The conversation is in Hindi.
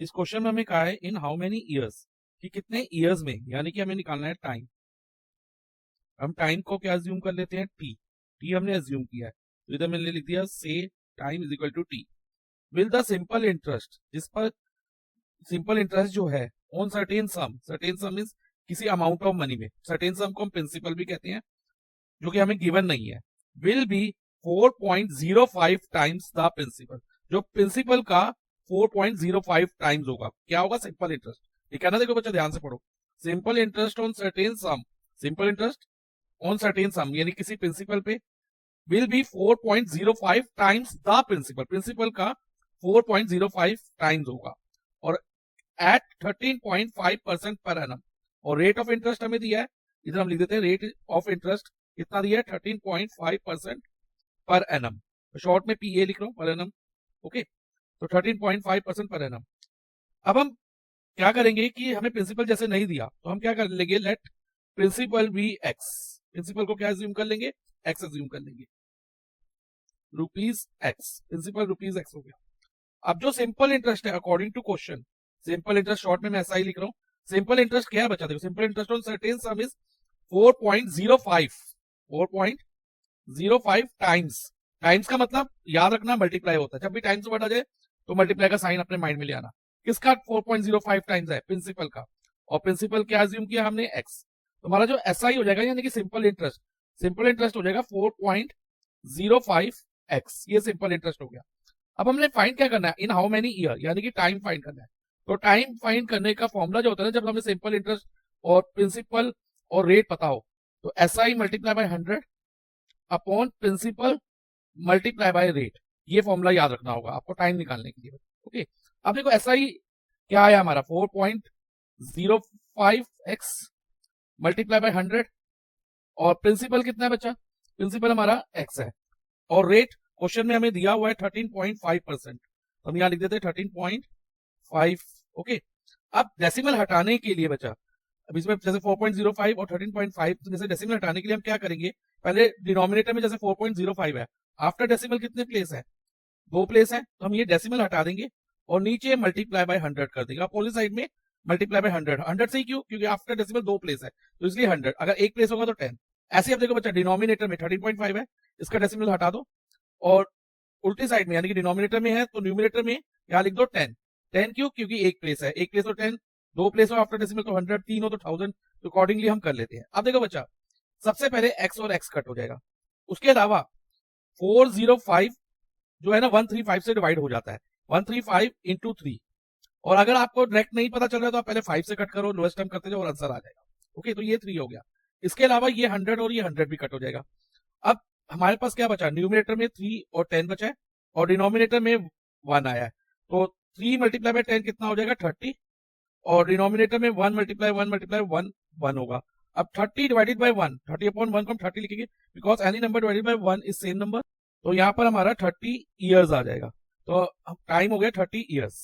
इस क्वेश्चन में हमें कहा है इन हाउ मेनी ईयर्स, कि कितने ईयर्स में, यानी कि हमें निकालना है टाइम। हम टाइम को क्या अज्यूम कर लेते हैं, टी। टी हमने अज्यूम किया है, तो इधर मैंने लिख दिया say time is equal to T. Will the simple interest, जिस पर सिंपल इंटरेस्ट जो है ऑन सर्टेन सम मींस किसी अमाउंट ऑफ मनी में, सर्टेन सम को हम प्रिंसिपल भी कहते हैं, जो कि हमें गिवन नहीं है, will be 4.05 times the principal. जो प्रिंसिपल का 4.05 टाइम्स होगा, क्या होगा, सिंपल इंटरेस्ट। ये कहना, देखो बच्चा ध्यान से पढ़ो, simple interest on certain sum, simple interest on certain sum यानी किसी प्रिंसिपल पे, will be 4.05 times the principal, principal का 4.05 टाइम्स होगा, और एट 13.5% पर एनम। और रेट ऑफ इंटरेस्ट हमें दिया है, इधर हम लिख देते हैं रेट ऑफ इंटरेस्ट कितना दिया है, 13.5% पर एनम, तो शॉर्ट में पीए लिख रहा हूं, पर एनम। ओके, तो 13.5% पर एनम। अब हम क्या करेंगे कि हमें प्रिंसिपल जैसे नहीं दिया, तो हम क्या कर लेंगे, let principal be x, principal को क्या अज्यूम कर लेंगे, एक्स अज्यूम कर लेंगे, rupees x, principal rupees x हो गया। अब जो सिंपल इंटरेस्ट है according to question, simple interest short में मैं ऐसा ही लिख रहा हूं, सिंपल इंटरेस्ट क्या है बच्चा, देखो simple interest on certain some is 4.05 times. Times का मतलब याद रखना मल्टीप्लाई होता है, जब भी टाइम्स से बढ़ा जाए तो मल्टीप्लाई का साइन अपने माइंड में ले आना। किसका 4.05 टाइम्स है, प्रिंसिपल का, और प्रिंसिपल क्या अज्यूम किया हमने, एक्स। तो हमारा जो एसआई हो जाएगा यानी कि सिंपल इंटरेस्ट हो जाएगा 4.05 एक्स, ये सिंपल इंटरेस्ट हो गया। अब हमने फाइंड क्या करना है, इन हाउ मेनी ईयर, यानी कि टाइम फाइंड करना है। तो टाइम फाइंड करने का फॉर्मूला जो होता है ना, जब हमें सिंपल इंटरेस्ट और प्रिंसिपल और रेट पता हो, तो SI multiply by 100 upon principal multiply by rate, ये फॉर्मूला याद रखना होगा आपको टाइम निकालने के लिए। ओके, अब देखो एसआई क्या आया हमारा, 4.05 एक्स मल्टीप्लाई बाय 100, और प्रिंसिपल कितना है बच्चा, प्रिंसिपल हमारा एक्स है, और रेट क्वेश्चन में हमें दिया हुआ है 13.5%, हम यहाँ लिख देते हैं 13.5। ओके, अब डेसिमल हटाने के लिए बचा, अब इसमें जैसे 4.05 और 13.5, तो जैसे डेसिमल हटाने के लिए हम क्या करेंगे, पहले डिनोमिनेटर में जैसे 4.05 है, आफ्टर डेसिमल कितने प्लेस है, 2 प्लेस है, तो हम ये डेसिमल हटा देंगे और नीचे मल्टीप्लाई बाय 100 कर देंगे, अपोजिट साइड में मल्टीप्लाई बाय 100 से ही, क्यों, क्योंकि आफ्टर डेसिमल 2 प्लेस है, तो इसलिए 100, अगर एक प्लेस होगा तो 10। ऐसे अब देखो बच्चा, डिनोमिनेटर में 13.5 है, इसका डेसिमल हटा दो, और उल्टी साइड में यानी कि डिनोमिनेटर में है तो न्यूमिनेटर में यहाँ लिख दो 10। 10 क्यों, क्योंकि एक प्लेस है, एक प्लेस तो 10, 2 प्लेस हो आफ्टर डेसिमल तो 100, 3 हो तो 1000, तो अकॉर्डिंगली हम कर लेते हैं। अब देखो बच्चा, सबसे पहले एक्स और एक्स कट हो जाएगा, उसके अलावा 405 जो है ना 135 से डिवाइड हो जाता है, 135 इंटू 3, और अगर आपको डायरेक्ट नहीं पता चल रहा तो आप पहले 5 से कट करो, लोएस्ट टर्म करते जाओ और आंसर आ जाएगा। ओके, तो ये 3 हो गया, इसके अलावा ये 100 और ये 100 भी कट हो जाएगा। अब हमारे पास क्या बचा, न्यूमिनेटर में 3 और 10 बचा है, और डिनोमिनेटर में 1 आया है, तो 3 मल्टीप्लाई बाय 10 कितना हो जाएगा, 30, और डिनोमिनेटर में 1 मल्टीप्लाई 1 मल्टीप्लाई 1 1 होगा। अब 30 डिवाइडेड बाय 1, 30 अपॉन 1 को हम 30 लिखेंगे, because any number divided by 1 is same number, तो यहाँ पर हमारा 30 ईयर्स आ जाएगा, तो टाइम हो गया 30 ईयर्स।